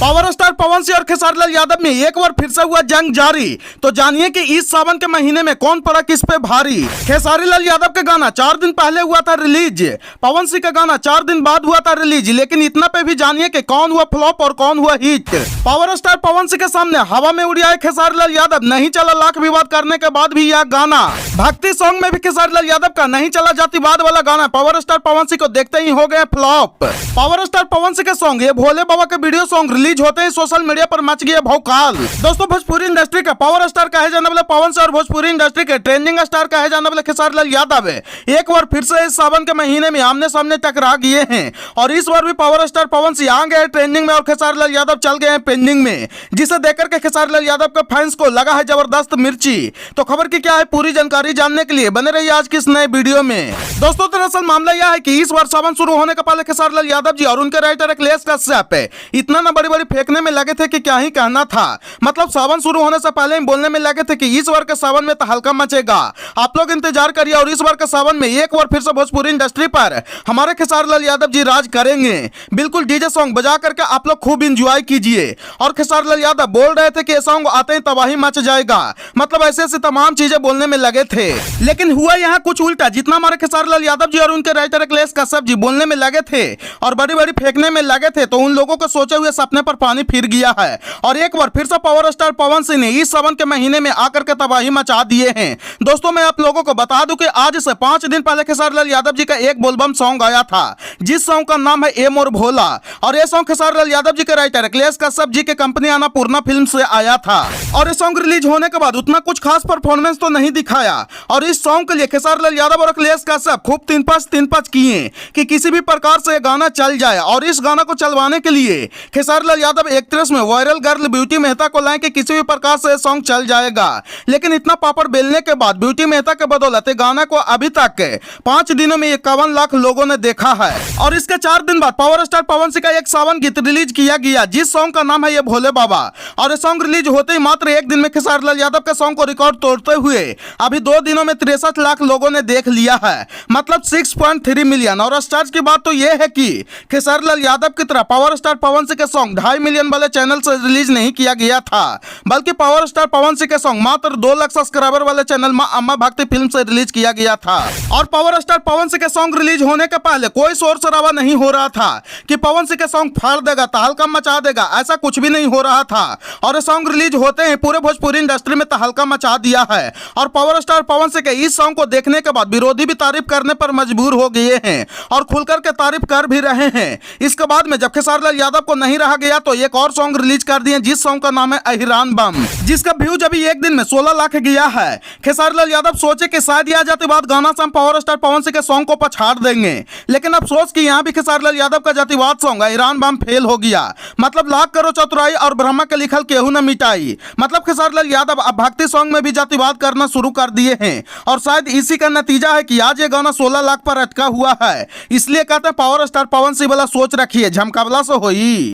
Power star Pawan Singh और खेसारी लाल यादव में एक बार फिर से हुआ जंग जारी। तो जानिए कि इस सावन के महीने में कौन पड़ा किस पे भारी। खेसारी लाल यादव का गाना 4 दिन पहले हुआ था रिलीज, पवन सिंह का गाना 4 दिन बाद हुआ था रिलीज, लेकिन इतना पे भी जानिए कि कौन हुआ फ्लॉप और कौन हुआ hit. Power star Pawan Singh के सामने हवा में उड़ आए खेसारी लाल यादव, नहीं चला लाख विवाद करने के बाद भी यह गाना। भक्ति सॉन्ग में भी खेसारी लाल यादव का नहीं चला जातिवाद वाला गाना पावर स्टार पवन सिंह को देखते ही हो गए flop. Power star Pawan Singh के सॉन्ग ये भोले बाबा के वीडियो सॉन्ग रिलीज होते ही सोशल मीडिया पर मच गया भौकाल। दोस्तों भोजपुरी इंडस्ट्री का पावर स्टार कहे जाने वाले पवन सिंह और भोजपुरी इंडस्ट्री के ट्रेंडिंग स्टार कहे जाने वाले खेसारी लाल यादव एक बार फिर से इस सावन के महीने में आमने सामने टकरा गए हैं और इस बार भी पावर स्टार पवन सिंह आ गए ट्रेंडिंग में और खेसारी लाल यादव चल गए हैं पेंडिंग में, जिसे देखकर के खेसारी लाल यादव के फैंस को लगा है जबरदस्त मिर्ची। तो खबर की क्या है पूरी जानकारी जानने के लिए बने रहिए आज की इस नए वीडियो में। दोस्तों दरअसल मामला यह है कि इस बार सावन शुरू होने के पहले खेसारी लाल यादव जी और उनके राइटर अखिलेश कश्यप इतना ना बड़ी बड़ी फेंकने में लगे थे कि क्या ही कहना था। मतलब सावन शुरू होने से पहले ही बोलने में लगे थे कि इस बार के सावन में तो हल्का मचेगा, आप लोग इंतजार करिए और इस बार के सावन में एक बार फिर से भोजपुरी इंडस्ट्री पर हमारे खेसारी लाल यादव जी राज करेंगे। बिल्कुल डीजे सॉन्ग बजा करके आप लोग खूब इंजॉय कीजिए। और खेसारी लाल यादव बोल रहे थे कि ये सॉन्ग आते ही तबाही मच जाएगा, मतलब ऐसे ऐसे तमाम चीजें बोलने में लगे थे। लेकिन हुआ यहाँ कुछ उल्टा, जितना हमारे खेसारी लाल यादव जी और उनके राइटर अखिलेश कश्यप जी बोलने में लगे थे और बड़ी बड़ी फेंकने में लगे थे, तो उन लोगों को सोचे हुए सपने पर पानी फिर गया है और एक बार फिर से पावर स्टार पवन सिंह ने इस सावन के महीने में आकर के तबाही मचा दिए हैं। दोस्तों मैं आप लोगों को बता दूं कि आज से 5 दिन पहले खेसारी लाल यादव जी का एक बोलबम सॉन्ग आया था, जिस सॉन्ग का नाम है ए मोर भोला, और ये सॉन्ग खेसारी लाल यादव जी के राइटर अखिलेश कश्यप जी के कंपनी अन्नपूर्णा फिल्म से आया था। और ये सॉन्ग रिलीज होने के बाद उतना कुछ खास परफॉर्मेंस तो नहीं दिखाया और इस सॉन्ग के लिए खेसारी लाल यादव और अखिलेश कश्यप खूब तीन पाँच किए कि किसी भी प्रकार से गाना चल जाए। और इस गाना को चलवाने के लिए खेसारी लाल यादव एक्ट्रेस में वायरल गर्ल ब्यूटी मेहता को लाए कि किसी भी प्रकार से सॉन्ग चल जाएगा। लेकिन इतना पापड़ बेलने के बाद ब्यूटी मेहता के बदौलत गाना को अभी तक 5 दिनों में 51 लाख लोगों ने देखा है। और इसके 4 दिन बाद पावर स्टार पवन सिंह का एक सावन गीत रिलीज किया गया, जिस सॉन्ग का नाम है ये भोले बाबा। और ये सॉन्ग रिलीज होते ही मात्र 1 दिन में खेसारी लाल यादव के सॉन्ग को रिकॉर्ड तोड़ते हुए अभी 2 दिनों में 63 लाख लोगों ने देख लिया है, मतलब 6.3 मिलियन। और स्टार्स की बात तो यह है कि खेसारी लाल यादव की तरह पावर स्टार पवन सिंह के सॉन्ग 2.5 मिलियन वाले चैनल से रिलीज नहीं किया गया था, बल्कि पावर स्टार पवन सिंह के सॉन्ग मात्र 2 लाख सब्सक्राइबर वाले चैनल मां अम्मा भक्ति फिल्म से रिलीज किया गया था। और पावर स्टार पवन सिंह के सॉन्ग रिलीज होने के पहले कोई शोर शराबा नहीं हो रहा था कि पवन सिंह के सॉन्ग फाड़ देगा, तहलका मचा देगा, ऐसा कुछ भी नहीं हो रहा था। और ये सॉन्ग रिलीज होते हैं पूरे भोजपुरी इंडस्ट्री में तहलका मचा दिया है। और पावर स्टार पवन सिंह के इस सॉन्ग को देखने के बाद विरोधी भी तारीफ करने पर मजबूर हो गए हैं और खुलकर के तारीफ कर भी रहे हैं। इसके बाद में जब खेसारी लाल यादव को नहीं रहा गया तो एक और सॉन्ग रिलीज कर दिए, जिस सॉन्ग का नाम है अहिरान बम, जिसका व्यूज अभी 1 दिन में 16 लाख गया है। खेसारी लाल यादव सोचे कि शायद यह जातिवाद गाना से हम पावर स्टार पवन सिंह के सॉन्ग को पछाड़ देंगे, लेकिन अफसोस कि यहाँ भी खेसारी लाल यादव का जातिवाद सॉन्ग अहिरान बम फेल हो गया। मतलब लाख करो चतुराई और ब्रह्मा के लिखल केहू न मिटाई। मतलब खेसारी लाल यादव अब भक्ति सॉन्ग में भी जातिवाद करना शुरू कर दिए हैं और शायद इसी का नतीजा है कि आज ये गाना 16 लाख पर अटका हुआ है। इसलिए कहते हैं पावर स्टार पवन सिंह वाला सोच रखिए, झमकावला से होई।